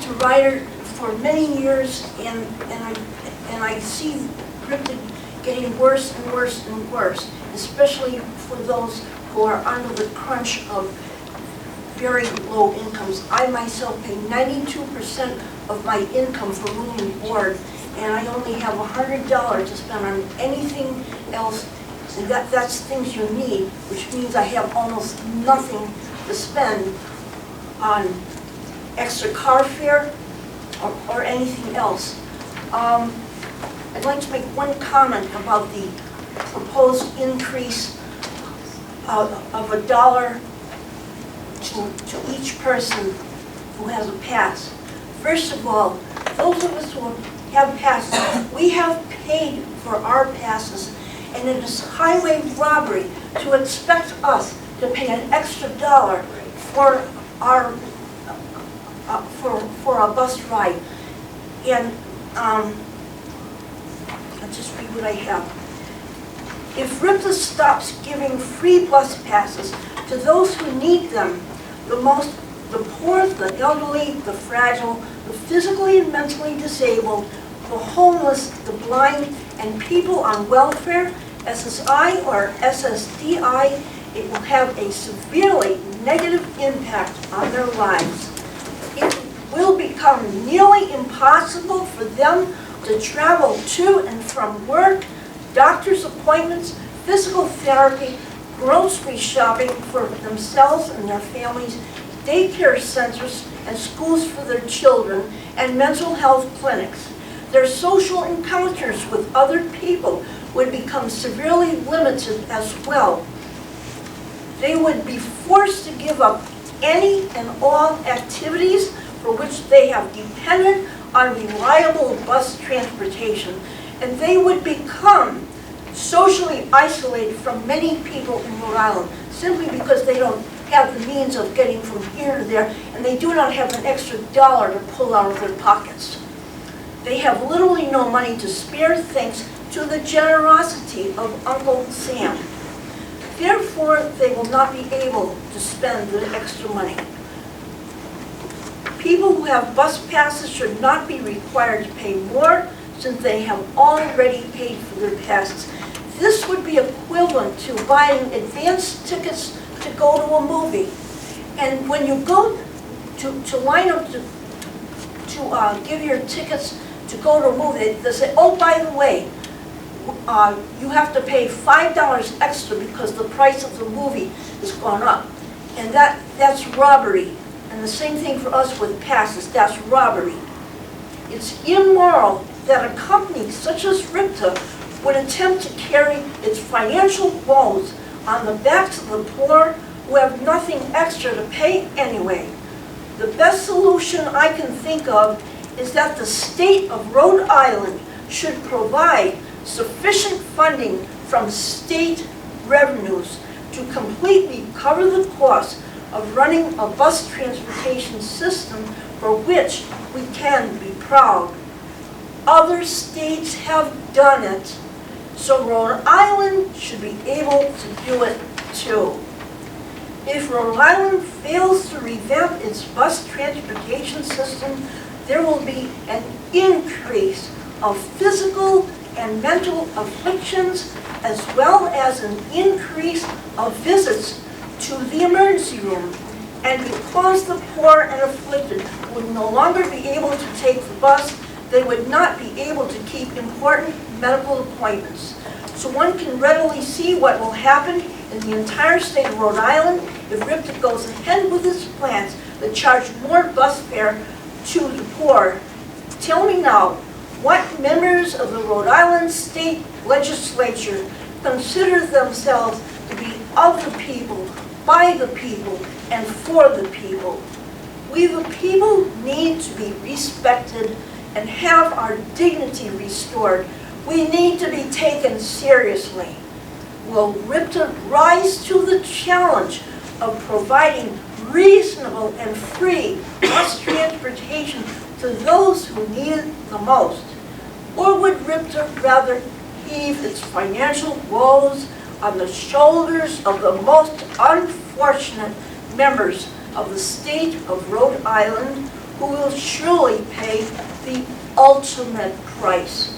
provider for many years, and I see RIPTA getting worse and worse and worse, especially for those who are under the crunch of very low incomes. I myself pay 92% of my income for room and board, and I only have $100 to spend on anything else, and that's things you need, which means I have almost nothing to spend on extra car fare or anything else. I'd like to make one comment about the proposed increase of $1 to each person who has a pass. First of all, those of us who have passes, we have paid for our passes, and it is highway robbery to expect us to pay an extra $1 for our for a bus ride. And I'll just read what I have. If RIPTA stops giving free bus passes to those who need them the most, the poor, the elderly, the fragile, the physically and mentally disabled, the homeless, the blind, and people on welfare, SSI or SSDI, it will have a severely negative impact on their lives. It will become nearly impossible for them to travel to and from work, doctor's appointments, physical therapy, grocery shopping for themselves and their families, daycare centers and schools for their children, and mental health clinics. Their social encounters with other people would become severely limited as well. They would be forced to give up any and all activities for which they have depended on reliable bus transportation, and they would become socially isolated from many people in Rhode Island simply because they don't have the means of getting from here to there, and they do not have an extra $1 to pull out of their pockets. They have literally no money to spare thanks to the generosity of Uncle Sam. Therefore, they will not be able to spend the extra money. People who have bus passes should not be required to pay more since they have already paid for their passes. This would be equivalent to buying advance tickets to go to a movie. And when you go to line up to give your tickets to go to a movie, they say, oh, by the way, you have to pay $5 extra because the price of the movie has gone up. And that's robbery. And the same thing for us with passes, that's robbery. It's immoral that a company such as RIPTA would attempt to carry its financial woes on the backs of the poor who have nothing extra to pay anyway. The best solution I can think of is that the state of Rhode Island should provide sufficient funding from state revenues to completely cover the cost of running a bus transportation system for which we can be proud. Other states have done it, so Rhode Island should be able to do it too. If Rhode Island fails to revamp its bus transportation system, there will be an increase of physical and mental afflictions, as well as an increase of visits to the emergency room. And because the poor and afflicted would no longer be able to take the bus, they would not be able to keep important medical appointments. So one can readily see what will happen in the entire state of Rhode Island if RIPTA goes ahead with its plans that charge more bus fare to the poor. Tell me now, what members of the Rhode Island State Legislature consider themselves to be of the people, by the people, and for the people? We the people need to be respected and have our dignity restored. We need to be taken seriously. Will RIPTA rise to the challenge of providing reasonable and free bus transportation to those who need it the most? Or would RIPTA rather heave its financial woes on the shoulders of the most unfortunate members of the state of Rhode Island, who will surely pay the ultimate price.